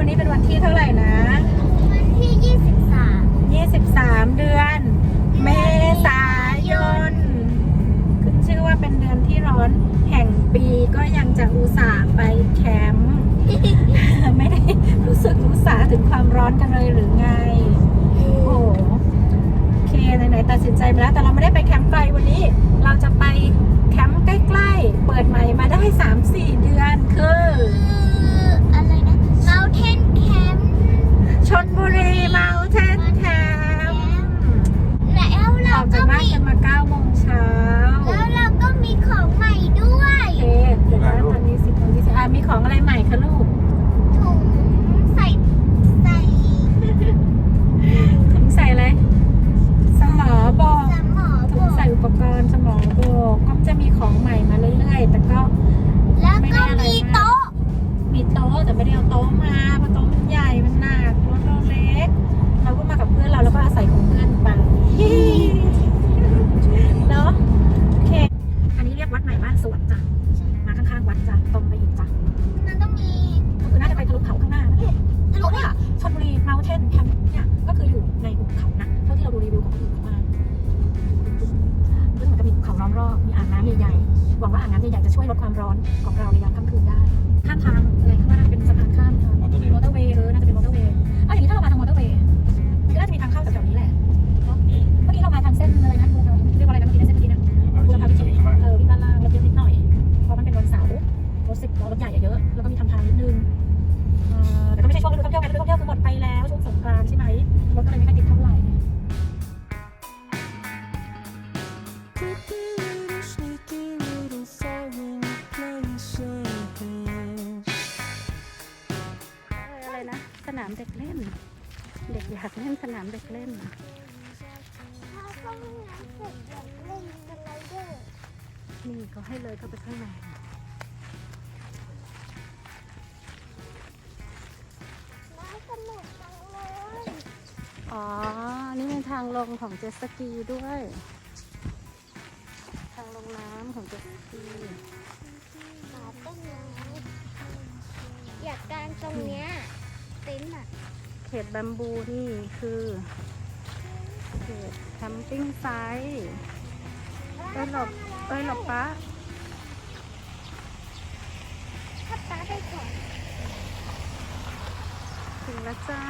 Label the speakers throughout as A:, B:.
A: วันนี้เป็นวันที่เท่าไหร่นะ
B: วันที่
A: 23 เดือนเมษายนขึ้นชื่อว่าเป็นเดือนที่ร้อนแห่งปีก็ยังจะอุตส่าห์ไปแคมป์ ไม่ได้รู้สึกรู้สาถึงความร้อนกันเลยหรือไงโอ้โหโอเคไหนๆตัดสินใจไปแล้วแต่เราไม่ได้ไปแคมป์ไกลวันนี้เราจะไปแคมป์ใกล้ๆเปิดใหม่มาได้ 3-4 เดือนคือ
B: อะไรนะ Mountain Camp
A: ชลบุรี Mountain Camp
B: แล้ว
A: ออกจากบ้านกันมา9 โมงเช้า
B: แล้วเราก็มีของใหม่ด้วย
A: โอเคเดี๋ยวนะตอนนี้10 โมง 20มีของอะไรใหม่คะลูก
B: ถุงใส่
A: ถุงใส่อะไรสมอบอก
B: สมอ
A: ถุงใส่อุปกรณ์สมอบอกก็จะมีของใหม่มาเรื่อยๆแต่ก็
B: แล้วก็มีโต๊ะ
A: แต่ไม่ได้เอาโต๊ะมาเพราะโต๊ะมันใหญ่มันหนักรถเราเล็กเราก็มากับเพื่อนเราแล้วก็อาศัยของเพื่อนไปเนาะโอเคอันนี้เรียกวัดใหม่บ้านสวนจ้ะมาข้างๆวัดจ้ะตรงไปอีกจ้ะ
B: มันต้องมี
A: ก็คือน่าจะไปทะลุเขาข้างหน้านะเขาเนี่ยชลบุรี Mountain Camp เนี่ยก็คืออยู่ในหุบเขานะเท่าที่เราดูรีวิวของคนอื่นเขามาซึ่งมันก็มีภูเขาล้อมรอบมีอ่างน้ำใหญ่ๆหวังว่าอ่างน้ำใหญ่ๆจะช่วยลดความร้อนของเราในยามค่ำคืนได้ข้ามทางอะไรข้างหน้าเป็นสะพานข้ามทางมอเตอร์เวย์น่าจะเป็นมอเตอร์เวย์อย่างนี้ถ้าเรามาทางมอเตอร์เวย์มันก็น่าจะมีทางเข้าแถวๆนี้แหละเนาะเมื่อกี้เรามาทางเส้นอะไรนะเรียกว่าอะไรนะเมื่อกี้เส้นเมื่อกี้นะบุรพาวิถีวิ่งด้านล่างรถเยอะนิดหน่อยเพราะมันเป็นวันเสาร์รถ10 ล้อรถใหญ่เยอะแล้วก็มีทำทางนิดนึงแต่ก็ไม่ใช่ช่วงฤดูท่องเที่ยวไงฤดูท่องเที่ยวคือหมดไปแล้วช่วงสงกรานต์ใช่ไหมรถก็เลยไม่ค่อยติดเท่าไหร่อะไรนะสนามเด็กเล่นเด็กอยากเล่นสนามเด็กเล่น
B: ถ้าต้องน้ำเสร็จอยากเล่นสไลเดอร์
A: นี่เขาให้เลยเข้าไปข้างใน
B: สนุกจังเลย
A: อ๋อนี่เป็นทางลงของเจ็ตสกีด้วยทางลงน้ำของเจ็ตสกี
B: ขาต้นไม้อยากการตรงเนี้ยเต็นท์อ่ะ
A: เขตบัมบูนี่คือเขตแคมปิ้งไซต์หลบป๊า
B: ถ้าป้าไปก่อน
A: ถึงแล้วจ้า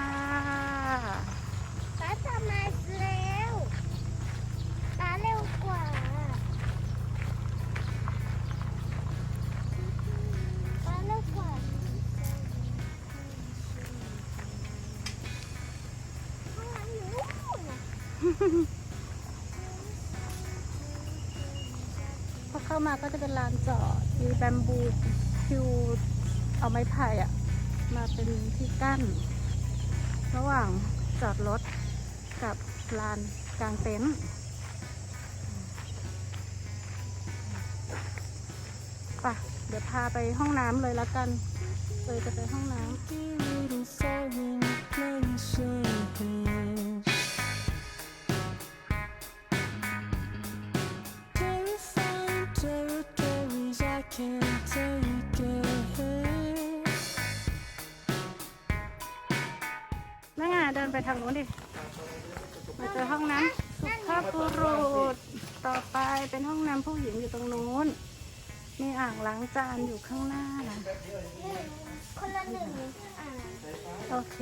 B: ป้าทำมาเร็วป้าเร็วกว่าป้าเร็วกว่าข้างหลังอยู่
A: พอเข้ามาก็จะเป็นลานจอดมีแบมบูคิวเอาไม้ไผ่อะมาเป็นที่กั้นระหว่างจอดรถกับลานกลางเต็นท์ป่ะเดี๋ยวพาไปห้องน้ำเลยละกันเลยจะไปห้องน้ำนั่นไงเดินไปทางนู้นดิมาเจอห้องน้ำสุภาพบุรุษต่อไปเป็นห้องน้ำผู้หญิงอยู่ตรงนู้นมีอ่างล้างจานอยู่ข้างหน้านะ
B: คนละ1 อ่าง
A: โอเค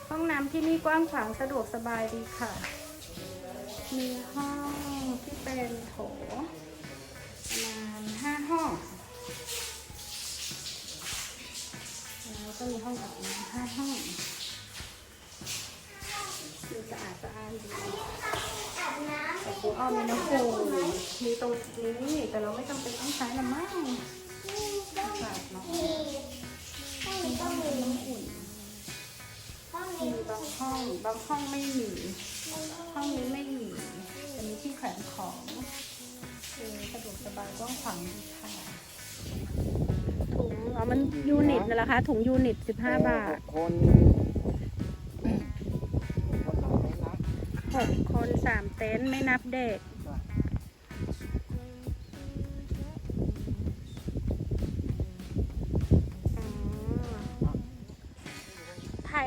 A: ห้องน้ำที่นี่กว้างขวางสะดวกสบายดีค่ะมีห้องที่เป็นโถประมาณ5 ห้องแล้วก็มีห้องอาบน้ำ5 ห้องดูสะอาดดีแต่ครูอ้อมมีน้ำปูมีตรงนี้แต่เราไม่จำเป็นต้องใช้ละมั้งอากาศเนาะมีห้องน้ำอุ่นมีบางห้องไม่มีห้องนี้ไม่มีจะมีที่แขวนของสะดวกสบายกว้างขวางดีค่ะถุงมันยูนิตนะคะถุงยูนิต15 บาท6 คน 3 เต็นท์ไม่นับเด็ก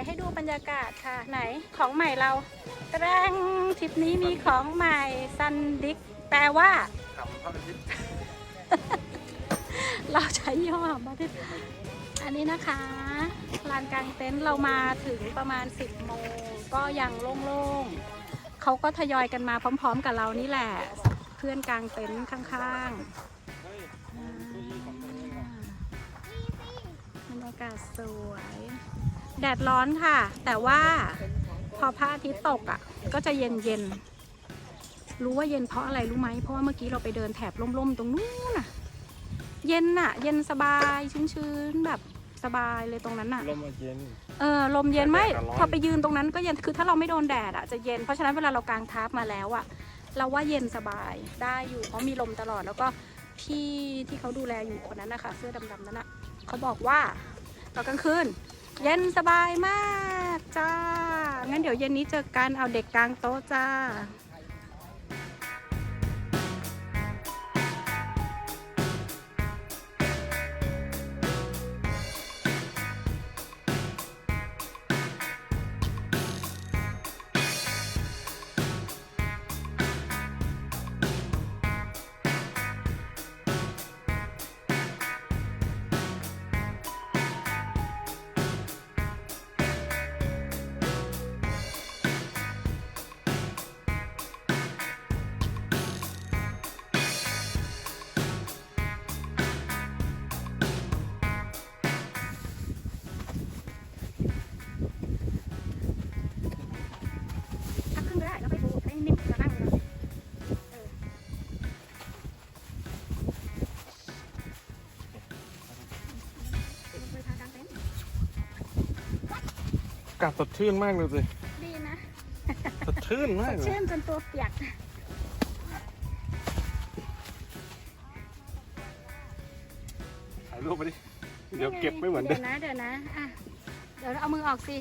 A: ให้ดูบรรยากาศค่ะไหนของใหม่เราแตรงทริปนี้มีของใหม่ซันดิกแปลว่า
C: ทำพระอาทิตย์
A: เราใช้ยี่ห้อมาที่อันนี้นะคะลานกลางเต็นท์เรามาถึงประมาณ10 โมงก็ยังโล่งๆเขาก็ทยอยกันมาพร้อมๆกับเรานี่แหละเพื่อนกลางเต็นท์ข้างๆบรรยากาศสวยแดดร้อนค่ะแต่ว่าพอพระอาทิตย์ตกอ่ะก็จะเย็นๆรู้ว่าเย็นเพราะอะไรรู้ไหมเพราะว่าเมื่อกี้เราไปเดินแถบร่มๆตรงนู้นน่ะเย็นน่ะเย็นสบายชื้นๆแบบสบายเลยตรงนั้นน่ะ
C: ลมเย็น
A: ลมเย็นไหม
C: แต่แดดร้อน
A: พอไปยืนตรงนั้นก็เย็นคือถ้าเราไม่โดนแดดอ่ะจะเย็นเพราะฉะนั้นเวลาเรากางทับมาแล้วอ่ะเราว่าเย็นสบายได้อยู่เพราะมีลมตลอดแล้วก็พี่ที่เขาดูแลอยู่คนนั้นนะคะเสื้อดำๆนั้นอ่ะเขาบอกว่าตอนกลางคืนเย็นสบายมากจ้างั้นเดี๋ยวเย็นนี้เจอกันเอาเด็กกลางโต๊ะจ้าพักครึ่งก็ได้แล้วไปดูให้นิ่มแล้วนั่งเลยไปทางกลางเต็นท์
C: อากาศสดชื่นมากเลยสิ
A: ดีนะ
C: สดชื่นมากเลย
A: เชื่อมจนตัวเปียก
C: ถ่ายรูปไปดิ เดี๋ยวเก็บไม่เหมือนเดิม
A: เดี๋ยวนะอ่ะเดี๋ยวเอามือออกสิ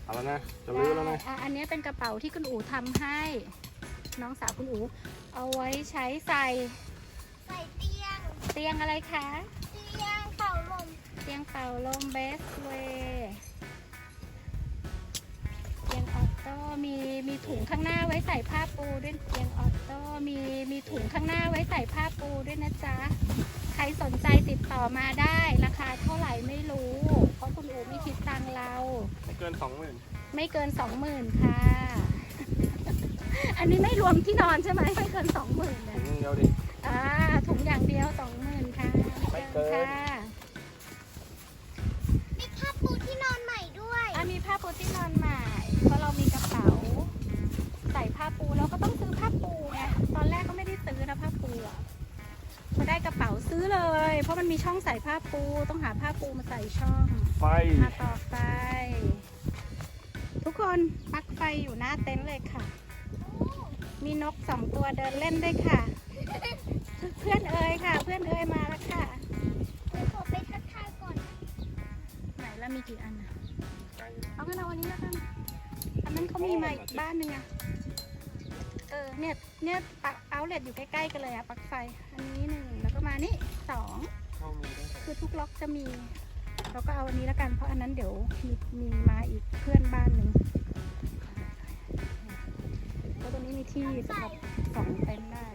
C: เอาแล้วนะ จะลื้อแล้วนะ
A: อันนี้เป็นกระเป๋าที่คุณอู๋ทำให้ น้องสาวคุณอู๋เอาไว้ใช้ใส่
B: ใส่เตียง
A: เตียงอะไรคะ
B: เตียงเข่าลม
A: เตียงเป่าลมเบสเวย์เตียงออโต้มีถุงข้างหน้าไว้ใส่ผ้าปูด้วยเตียงออโต้มีถุงข้างหน้าไว้ใส่ผ้าปูด้วยนะจ๊ะใครสนใจติดต่อมาได้ราคาเท่าไหร่ไม่รู้ เพราะคุณอู๋ไม่คิดตังค์เรา
C: ไม่เกิน20,000
A: ไม่เกิน 20,000ค่ะ อันนี้ไม่รวมที่นอนใช่ไหมไม่เกิน 20,000เนี่ย
C: เดี๋ยวดิ
A: ถุงอย่างเดียว 20,000ค่ะ
C: ไม่เกิน
A: ค่ะ
B: มีผ้าปูที่นอนใหม่ด้วย
A: มีผ้าปูที่นอนใหม่ เพราะเรามีกระเป๋า ใส่ผ้าปูเราก็ต้องซื้อผ้าปูไง ตอนแรกก็ไม่ได้ซื้อนะผ้าปูอ่ะพอได้กระเป๋าซื้อเลย เพราะมันมีช่องใส่ผ้าปู ต้องหาผ้าปูมาใส่ช่อง
C: ไฟ
A: มาต่อไฟ ทุกคนปลั๊กไฟอยู่หน้าเต็นท์เลยค่ะ มีนก2 ตัวเดินเล่นด้วยค่ะ เพื่อนเอ๋ยค่ะ เพื่อนเอ๋ยมาแล้วค่ะ
B: เดี๋ยวขอไปทักทายก่อน
A: ไหนแล้วมีกี่อันอะเอางั้นเอาอันนี้แล้วกันอันนั้นเขามีมาอีกบ้านหนึ่งอะเนี่ยปักเอาเลทอยู่ใกล้ๆกันเลยอะปลั๊กไฟ อันนี้1แล้วก็มานี่2
C: เข้ามีได้
A: คือทุกล็อกจะมีเราก็เอาอันนี้แล้วกันเพราะอันนั้นเดี๋ยวมีมาอีกเพื่อนบ้านหนึ่งแล้วตรงนี้มีที่สำหรับ2 เต็นท์ได้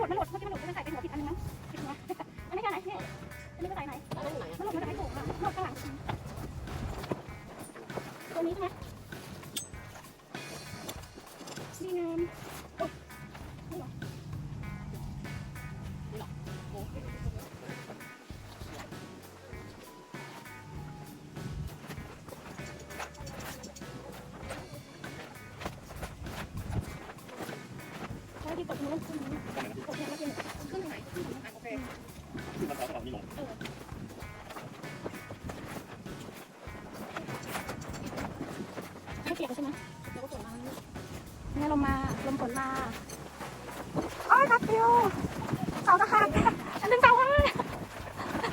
A: มันหลุดเมื่อกี้มันหลุดมันใส่เป็นหัวผิดอันนึงมั้งผิดหัวอันนี้อะไรเนี่ยอันนี้ก็ใส่ไหนมันหลุดมาจากไหนถูกอ่ะหลุดข้างหลังตัวนี้ใช่ไหมดีงามนี่หรอที่ตกนู้นขึ้นนี้ตกเนี่ยแล้วขึ้นไหนขึ้นโอเคขึ้นมาต่อต่อนี่ลงไม่เปียกใช่ไหมแล้วก็ฝนมาเนี่ยลมมาลมฝนมาโอ้ยทับฟิวเสาตะขาบอันนึงเสาให้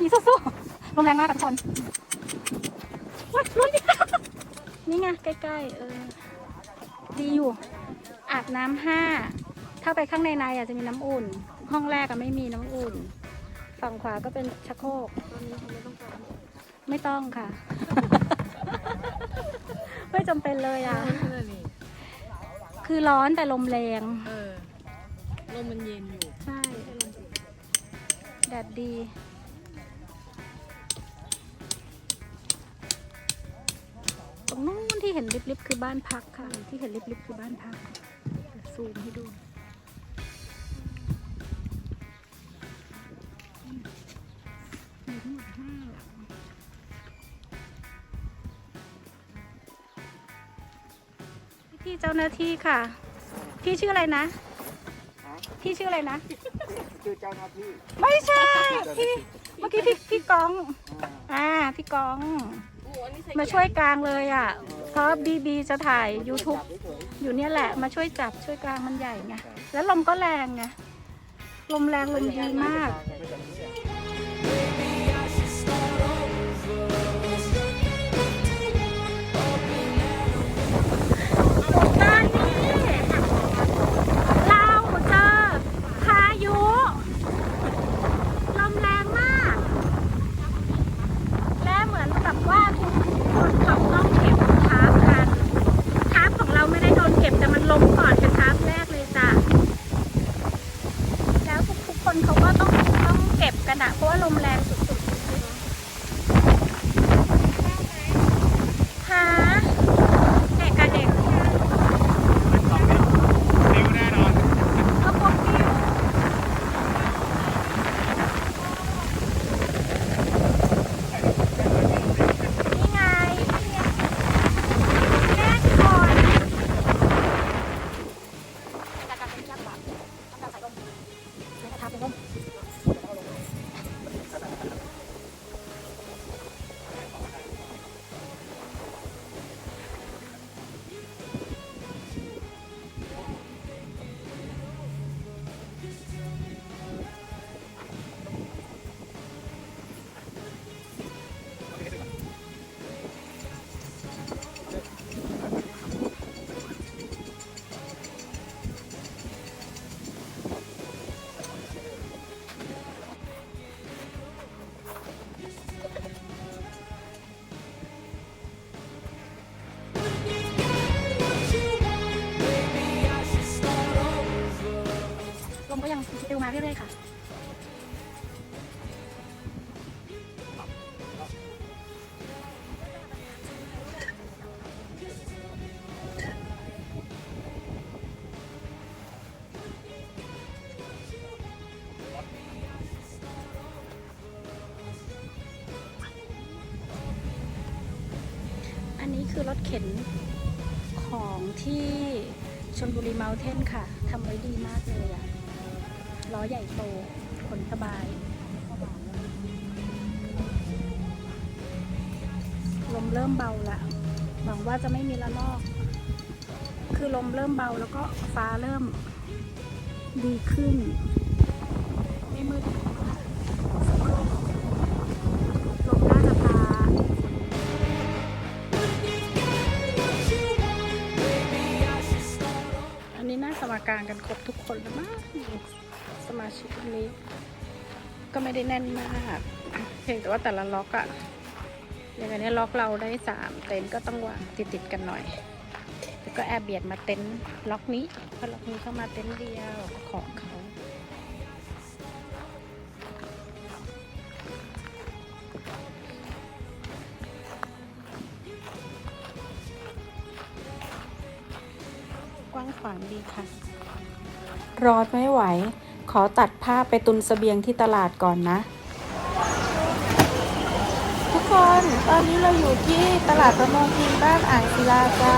A: ดีสู้ๆลมแรงมากทุกคนว้ายลุ้นนี่ไงใกล้ๆดีอยู่อาบน้ำ5เข้าไปข้างในอาจจะมีน้ำอุ่นห้องแรกไม่มีน้ำอุ่นฝั่งขวาก็เป็นชักโครกไม่ต้องค่ะ ไม่จำเป็นเลยอ่ะคือร้อนแต่ลมแรง
D: ลมมันเย็นอยู่
A: ใช่แดดดีตรงนู้นที่เห็นลิบๆคือบ้านพักค่ะที่เห็นลิบๆคือบ้านพักซูมให้ดูมีทั้งหมด5 หลังพี่เจ้าหน้าที่ค่ะพี่ชื่ออะไรนะพี่ชื่ออะไรนะ
C: ชื่อเจ้าหน้าที่
A: ไม่ใช่พี่เมื่อกี้พี่กองพี่กองมาช่วยกลางเลยอ่ะเพราะบีจะถ่าย YouTube อยู่เนี่ยแหละมาช่วยจับช่วยกลางมันใหญ่ไงแล้วลมก็แรงไงลมแรงลมดีมากตอนนี้เราเจอพายุลมแรงมากและเหมือนกับว่าทุกคนเขาต้องเก็บทาร์ปกันทาร์ปของเราไม่ได้โดนเก็บแต่มันล้มก่อนเป็นทาร์ปแรกเลยจ้ะแล้วทุกคนเขาก็ต้องเก็บกันอะเพราะว่าลมแรงสุดๆหาเด็กกับเด็ก
C: ฟิวแน่นอน
A: ก็พวกฟิวนี่ไงแม่คนจากการเป็นยักษ์แบบต้องการใส่ลมไม่กระทำเป็นลมลมก็ยังติวมาเรื่อยๆค่ะอันนี้คือรถเข็นของที่ชลบุรีเมาน์เทนค่ะทำไว้ดีมากเลยอะล้อใหญ่โตขนสบายลมเริ่มเบาละหวังว่าจะไม่มีระลอกคือลมเริ่มเบาแล้วก็ฟ้าเริ่มดีขึ้นไม่มืดลมน่าจะพาอันนี้น่าสมการกันครบทุกคนแล้วมั้งสมาชิกคนนี้ก็ไม่ได้แน่นมากเพียงแต่ว่าแต่ละล็อกอะอย่างนี้ล็อกเราได้3 เต็นท์ก็ต้องวางติดกันหน่อยแล้วก็แอบเบียดมาเต็นท์ล็อกนี้เพราะล็อกนี้เข้ามาเต็นท์เดียวของเขา
E: ขวางดีค่ะ รอไม่ไหว ขอตัดภาพไปตุนเสบียงที่ตลาดก่อนนะ ทุกคนตอนนี้เราอยู่ที่ตลาดประมงพื้นบ้านอ่างศิลาจ้า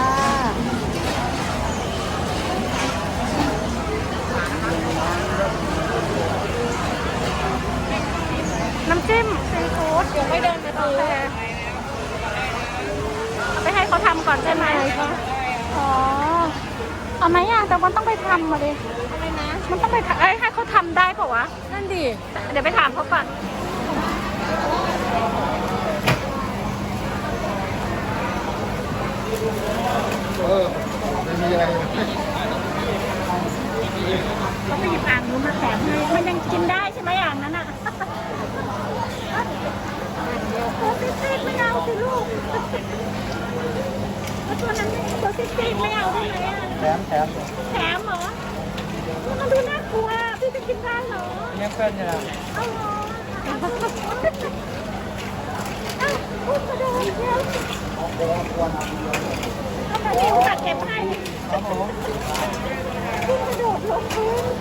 A: น้ำจิ้มซีฟู้ดเดี๋ยวไม่เดินมาซื้อเอาไปให้เขาทำก่อนใช่ไหมอ๋อเอาไหมอ่ะแต่มันต้องไปทำมาดิอะไรนะมันต้องไปให้เขาทำได้เปล่าวะนั่นดิเดี๋ยวไปถามเขาก่อน
C: ไม่มีอะไร
A: เขาไปหยิบอ่างนู้นมาแถมให้มันยังกินได้ใช่ไหมอ่างนั้นอ่ะตัวซิกๆไม่เอาสิลูกแล้วตัวนั้นตัวซิกๆไม่เอาได้ไหมอ่ะแถมเหรอมันดูน่ากลัวพี่จะกินได้เหรอ
C: เนี่ยเพื่อนจะ
A: เอาเหรอเอาพูดกระโดดเดียวเอาแบบนี้ตัดเก็บให้พูดกระโดดลงพื้น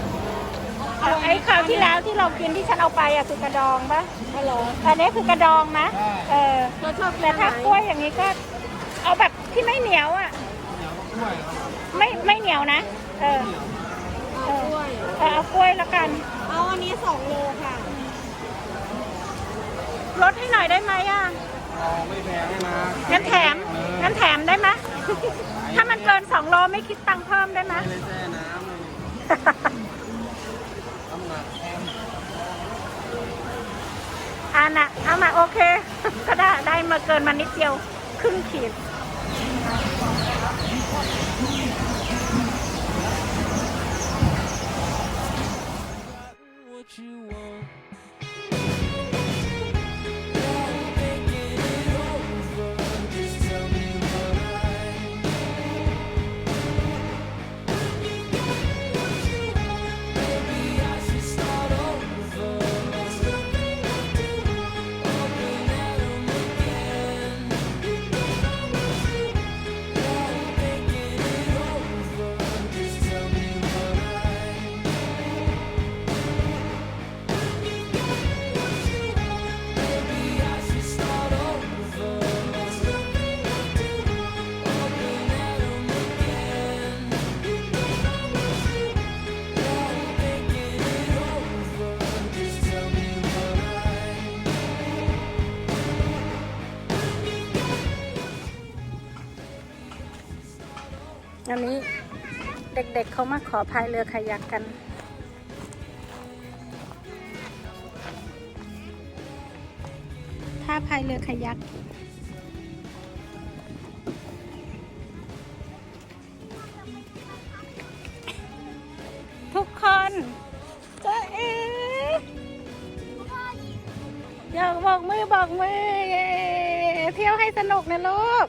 A: ไอ้คราวที่แล้วที่เรากินที่ฉันเอาไปอ่ะคือกระดองปะอันนี้คือกระดองนะเราชอบแต่ถ้ากล้วยอย่างนี้ก็เอาแบบที่ไม่เหนียวอ่ะไม่เหนียวนะเอากล้วยแล้วกันเอาอันนี้2 โลค่ะลดให้หน่อยได้ไหมอ่ะ
C: ไม่แพงนะ
A: งั้นแถมได้ไหมถ้ามันเกิน2 โลไม่คิดตังค์เพิ่มได้ไหม
C: ไม่แช่น้ำน้ำหนัก
A: เอามาโอเค ก็ได้มาเกินมานิดเดียวครึ่งขีดอันนี้เด็กๆเขามาขอพายเรือคายักกันถ้าพายเรือคายักทุกคนจะอยากบอกมือเที่ยวให้สนุกนะลูก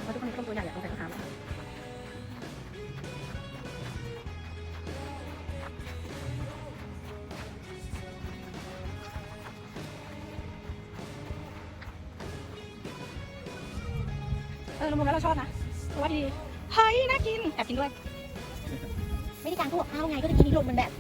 A: เพราะทุกคนต้มตัวใหญ่อยากต้องใส่ข้าวรวมๆแล้วเราชอบนะเพราะว่าดีเฮ้ยน่ากินแอบกินด้วยไม่ได้การพวกข้าวไงก็จะกินนี้ลมมันแบบ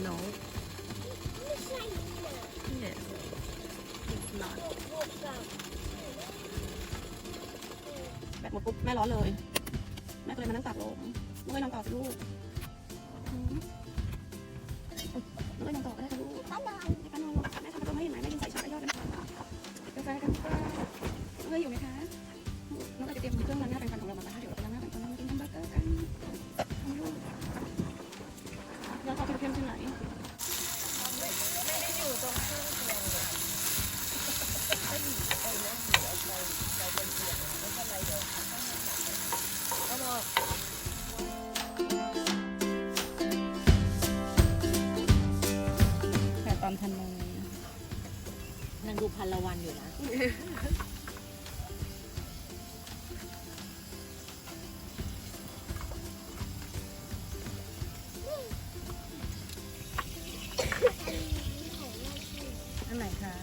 D: no
B: ไม่ใช่เลย
D: yes it's not
A: แบตหมดปุ๊บแม่ร้อนเลยแม่ก็เลยมานั่งตากลมลูกให้นอนต่อสิลูกลูกให้นอนต่อก็ได้ค่ะลูก
B: ป้าดอน
A: ให้ป้านอนแม่ทำตัวให้เห็นไหมแม่กินใส่ชาไอยอดกันกาแฟกันเฮ้ยอยู่ไหมคะน้องก็จะเตรียมเครื่องล้างหน้าแปรงฟันของเรามาแล้วเดี๋ยวเราไปล้างหน้าแปรงฟันแล้วกินแฮมเบอร์เกอร์กันลูกแล้วเขาเข้มๆที่ไหนแต่ตอนทันเลย
D: นางดูพันละวันอยู่นะ อันไหนคะ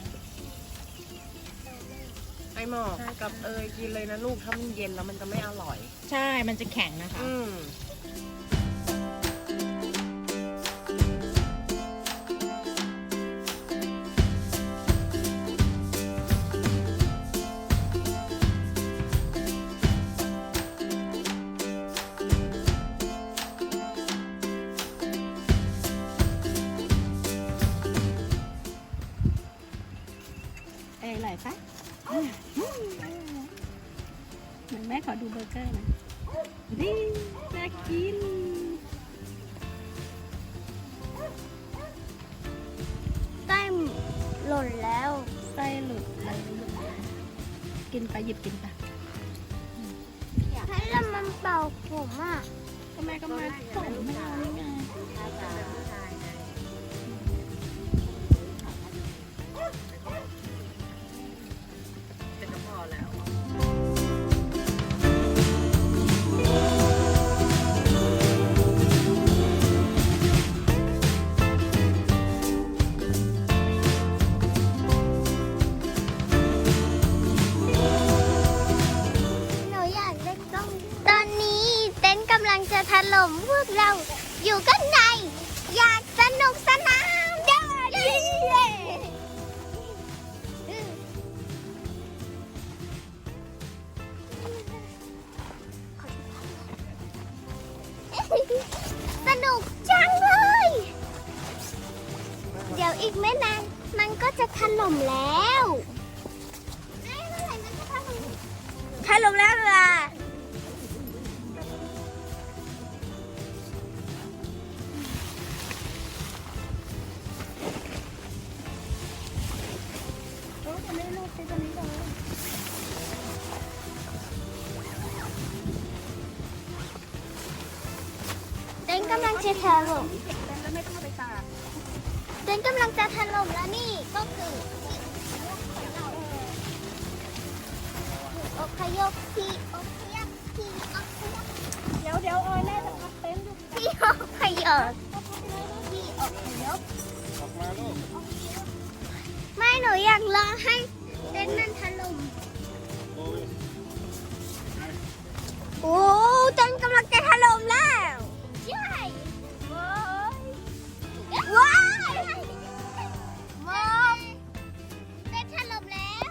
C: ไอหมอกกับเอยกินเลยนะลูกถ้ามันเย็นแล้วมันจะไม่อร่อย
D: ใช่ มันจะแข็งนะคะ
A: เอ้ยไหลปะเหมือนแม่ขอดูเบอร์เกอร์นะดิน่ากิน
B: แต้มหล่นแล้ว
A: ไส้หลุดเลยกินไปหยิบกินไป
B: ให้แล้วมันเป่าผมอ่ะ
A: ก็แม่ก็มาส่งไม่เอานี่ไง
C: เป็นน้ำพอแล้ว
B: หนูอยากเล่นกล้องตอนนี้เต็นท์กำลังจะถล่มพวกเราอยู่กันในอยากสนุกสนานเด้อสนุกจังเลย เดี๋ยวอีกไม่นานมันก็จะถล่มแล้วถล่มแล้วล่ะเต็นท์กำลังจะถล่มเต็นท์กำลังจะถล่มแล้วนี่ก็คืออพยพที่อพยพที่อพยพเดี๋ยวออยแม่จะพักเต็นท์อยู่ที่อพยพที่อพยพ
C: ออกมาลูก
B: ไม่หนูอยากรอให้เต็นท์มันถล่ม
C: โอ้ย
B: โอ้เต็นท์กำลังจะถล่มแล้วใช่ว้ายมองเต็นท์ถล่มแล้ว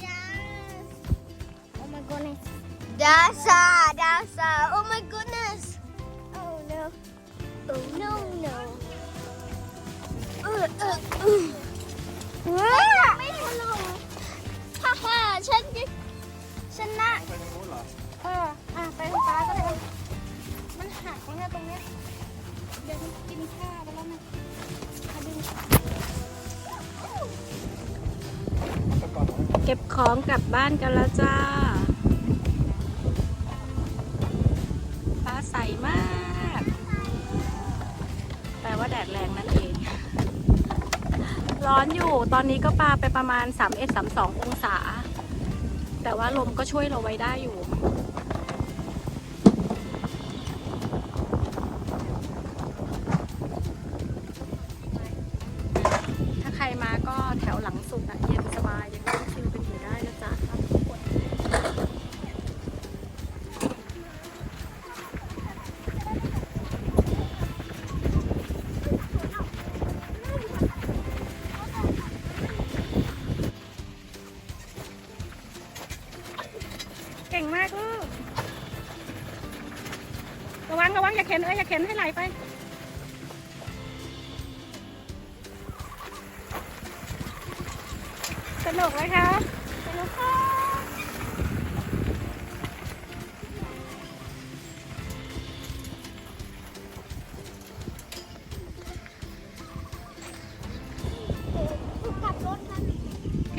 B: จ้า Oh my goodness Dasa Oh my goodness Oh no Oh no no ไม่ถล่มฮ่าฉันนะ
C: ไปทางนู้นเหรอ
B: ไปทางฟ้าก็ได้มันหักแล้วเนี่ยตรงเนี้ยเดี๋ยวมันกินข้าวไปแล้วนะดึง
E: เก็บของกลับบ้านกันแล้วจ้าฟ้าใสมากแปลว่าแดดแรงนั่นเอง ร้อนอยู่ตอนนี้ก็ปาไปประมาณ 31-32 องศา แต่ว่าลมก็ช่วยเราไว้ได้อยู่ ถ้าใครมาก็แถวหลังสุดอะเย็นสบายยังนั่งชิลกันอยู่ได้นะจ๊ะทุกคน ข็นอย่าเข็นให้ไหลไปสนุกไหมคะสนุกค่ะโอเค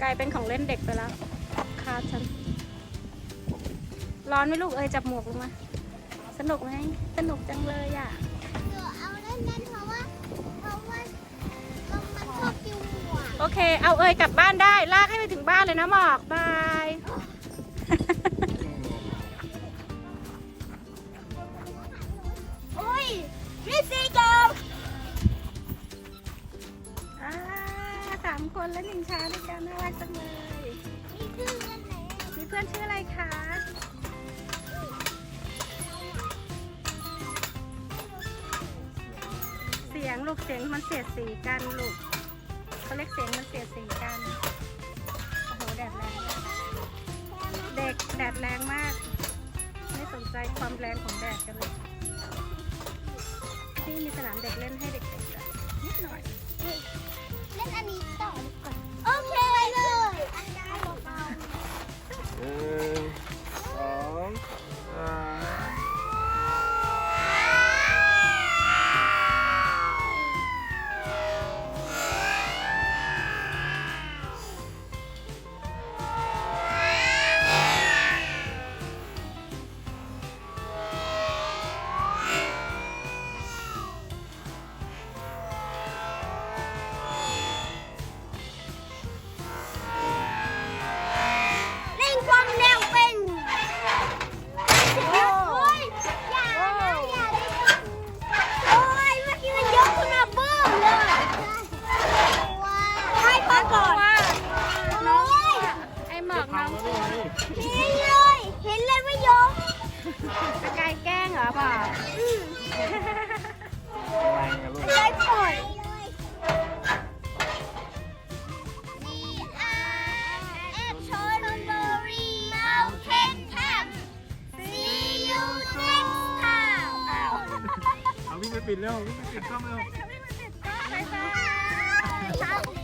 E: กลายเป็นของเล่นเด็กไปแล้วคาดฉันร้อนไหมลูกจับหมวกลงมาสนุกไหมสนุกจังเลยอ่ะ
B: เอาเล่นเพราะว่ามันชอบกินหัว
E: โอเคเอากลับบ้านได้ลากให้ไปถึงบ้านเลยนะหมอกบาย
B: โอ้ยนี่สีเก่า
E: 3 คนและ1 ช้างด้วยกันน่ารักจังเลย
B: นี่คืออันไหน
E: มีเพื่อนชื่ออะไรคะ เสียงลูกเสียงมันเสียดสีกันลูกเขาเรียกเสียงมันเสียดสีกัน โอ้โหแดดแรงมากเด็กแดดแรงมาก ไม่สนใจความแรงของแดดกันเลยที่มีสนามเด็กเล่นให้เด็กๆนิดหน่อย
B: เล่นอันนี้ต่อดีกว่าโอเคเลยอันใดเบา
C: 1 2 3
B: เร่งความเร็วเป็นโอ้ยอย่าได้โอ้ยเมื่อกี้มันยกขึ้นมาบึ้มเลยให้พักก่อนน้อง
E: ไอหมอกน้อง
B: เห็นเลยไม่ยก
E: สกายแกล้งเหรอบอก
B: ได้ปล่อย
C: เอาวิ่งไปปิดเร็ววิ่งไปปิดกล้องเร็ว
E: บ๊ายบาย